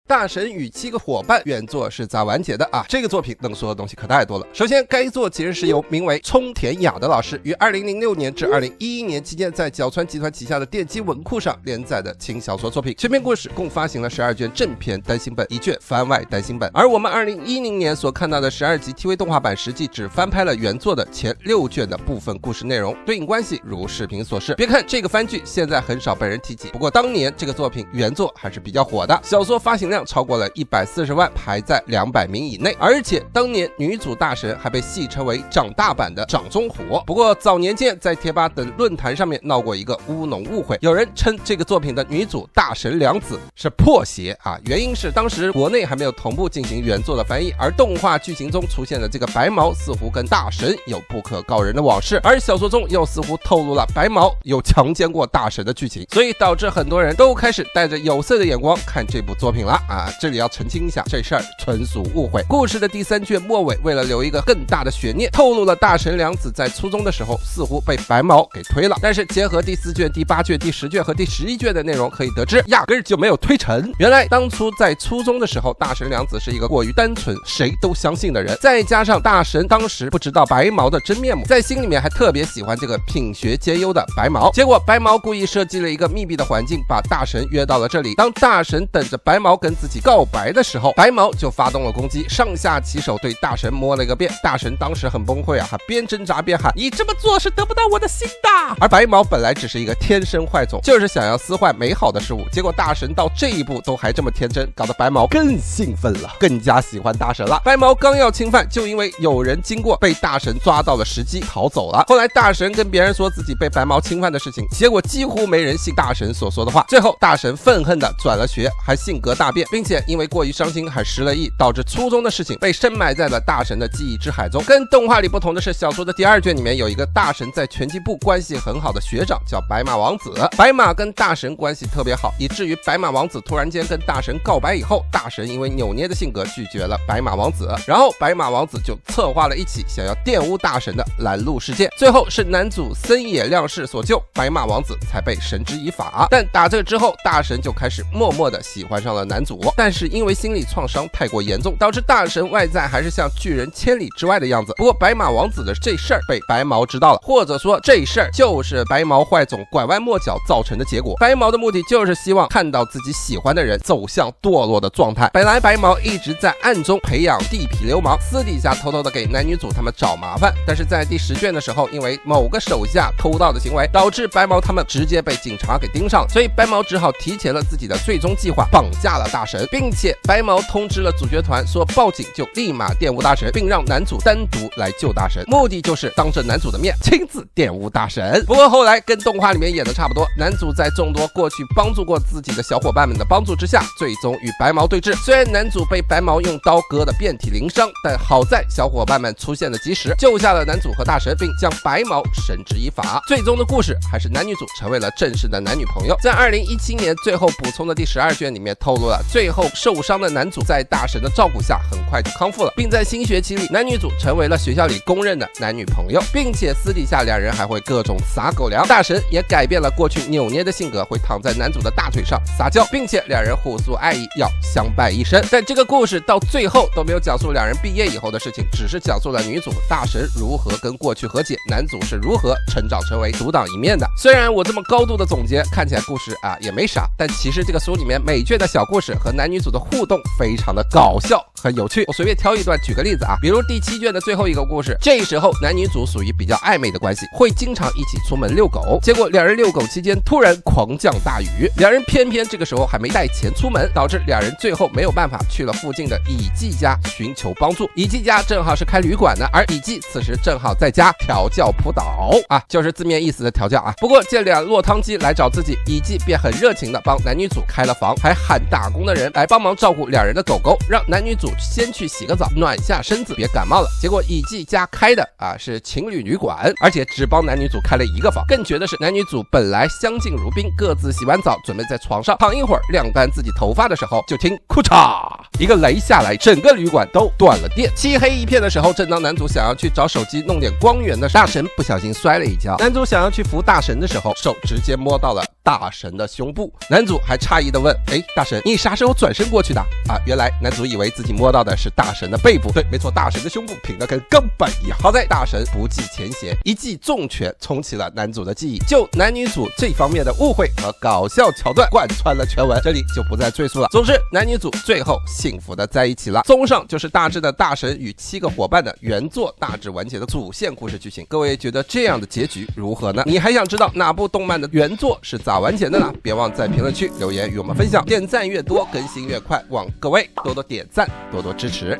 大神与7个伙伴原作是咋完结的啊？这个作品能说的东西可太多了。首先，该作其实是由名为冲田雅的老师于2006年至2011年期间在角川集团旗下的电击文库上连载的轻小说作品。全篇故事共发行了12卷正篇单行本，1卷番外单行本。而我们2010年所看到的12集 TV 动画版，实际只翻拍了原作的前6卷的部分故事内容，对应关系如视频所示。别看这个番剧现在很少被人提及，不过当年这个作品原作还是比较火的，小说发行量超过了140万，排在200名以内。而且当年女主大神还被戏称为长大版的掌中虎。不过早年间在贴吧等论坛上面闹过一个乌龙误会，有人称这个作品的女主大神良子是破邪啊，原因是当时国内还没有同步进行原作的翻译，而动画剧情中出现的这个白毛似乎跟大神有不可告人的往事，而小说中又似乎透露了白毛有强奸过大神的剧情，所以导致很多人都开始带着有色的眼光看这部作品了啊！这里要澄清一下，这事儿纯属误会。故事的第3卷末尾，为了留一个更大的悬念，透露了大神良子在初中的时候似乎被白毛给推了，但是结合第4卷、第8卷、第10卷和第11卷的内容，可以得知压根儿就没有推成。原来当初在初中的时候，大神良子是一个过于单纯谁都相信的人，再加上大神当时不知道白毛的真面目，在心里面还特别喜欢这个品学兼优的白毛，结果白毛故意设计了一个密闭的环境，把大神约到了这里。当大神等着白毛跟自己告白的时候，白毛就发动了攻击，上下其手对大神摸了一个遍。大神当时很崩溃啊，还边挣扎边喊：“你这么做是得不到我的心的。”而白毛本来只是一个天生坏种，就是想要撕坏美好的事物，结果大神到这一步都还这么天真，搞得白毛更兴奋了，更加喜欢大神了。白毛刚要侵犯，就因为有人经过被大神抓到了时机逃走了。后来大神跟别人说自己被白毛侵犯的事情，结果几乎没人信大神所说的话。最后大神愤恨的转了学，还性格大变，并且因为过于伤心还失了忆，导致初中的事情被深埋在了大神的记忆之海中。跟动画里不同的是，小说的第2卷里面有一个大神在拳击部关系很好的学长叫白马王子，白马跟大神关系特别好，以至于白马王子突然间跟大神告白以后，大神因为扭捏的性格拒绝了白马王子，然后白马王子就策划了一起想要玷污大神的拦路事件，最后是男主森野亮世所救，白马王子才被绳之以法。但打这个之后，大神就开始默默的喜欢上了男主，但是因为心理创伤太过严重，导致大神外在还是像拒人千里之外的样子。不过白马王子的这事儿被白毛知道了，或者说这事儿就是白毛坏种拐弯抹角造成的结果。白毛的目的就是希望看到自己喜欢的人走向堕落的状态。本来白毛一直在暗中培养地痞流氓，私底下偷偷的给男女主他们找麻烦，但是在第10卷的时候，因为某个手下偷盗的行为，导致白毛他们直接被警察给盯上了，所以白毛只好提前了自己的最终计划，绑架了大神，并且白毛通知了主角团说报警就立马玷污大神，并让男主单独来救大神，目的就是当着男主的面亲自玷污大神。不过后来跟动画里面演的差不多，男主在众多过去帮助过自己的小伙伴们的帮助之下，最终与白毛对峙。虽然男主被白毛用刀割得遍体鳞伤，但好在小伙伴们出现的及时，救下了男主和大神，并将白毛绳之以法。最终的故事还是男女主成为了正式的男女朋友。在2017年最后补充的第12卷里面透露了，最后受伤的男主在大神的照顾下很快就康复了，并在新学期里男女主成为了学校里公认的男女朋友，并且私底下两人还会各种撒狗粮。大神也改变了过去扭捏的性格，会躺在男主的大腿上撒娇，并且两人互诉爱意，要相伴一生。但这个故事到最后都没有讲述两人毕业以后的事情，只是讲述了女主大神如何跟过去和解，男主是如何成长成为独当一面的。虽然我这么高度的总结，看起来故事也没啥，但其实这个书里面每卷的小故事和男女主的互动非常的搞笑很有趣。我随便挑一段举个例子比如第7卷的最后一个故事，这时候男女主属于比较暧昧的关系，会经常一起出门遛狗，结果两人遛狗期间突然狂降大雨，两人偏偏这个时候还没带钱出门，导致两人最后没有办法去了附近的乙纪家寻求帮助。乙纪家正好是开旅馆的，而乙纪此时正好在家调教扑倒就是字面意思的调教不过见两落汤鸡来找自己，乙纪便很热情的帮男女主开了房，还喊打工的人来帮忙照顾两人的狗狗，让男女主先去洗个澡暖下身子别感冒了。结果乙纪家开的是情侣旅馆，而且只帮男女主开了1个房。更绝的是男女主本来相敬如宾，各自洗完澡准备在床上躺一会儿晾干自己头发的时候，就听哭嚓一个雷下来，整个旅馆都断了电。漆黑一片的时候，正当男主想要去找手机弄点光源的大神不小心摔了一跤。男主想要去扶大神的时候，手直接摸到了大神的胸部。男主还诧异的问：大神，你啥时候转身过去的啊？原来男主以为自己摸到的是大神的背部。对，没错，大神的胸部平的跟钢板一样。好在大神不计前嫌，一记重拳冲起了男主的记忆，就男女主这方面的误会和搞笑桥段贯穿了全文，这里就不再赘述了。总之，男女主最后幸福的在一起了。综上就是大致的大神与7个伙伴的原作大致完结的主线故事剧情。各位觉得这样的结局如何呢？你还想知道哪部动漫的原作是咋完结的呢？别忘在评论区留言与我们分享，点赞越多更新越快，望各位多多点赞，多多支持。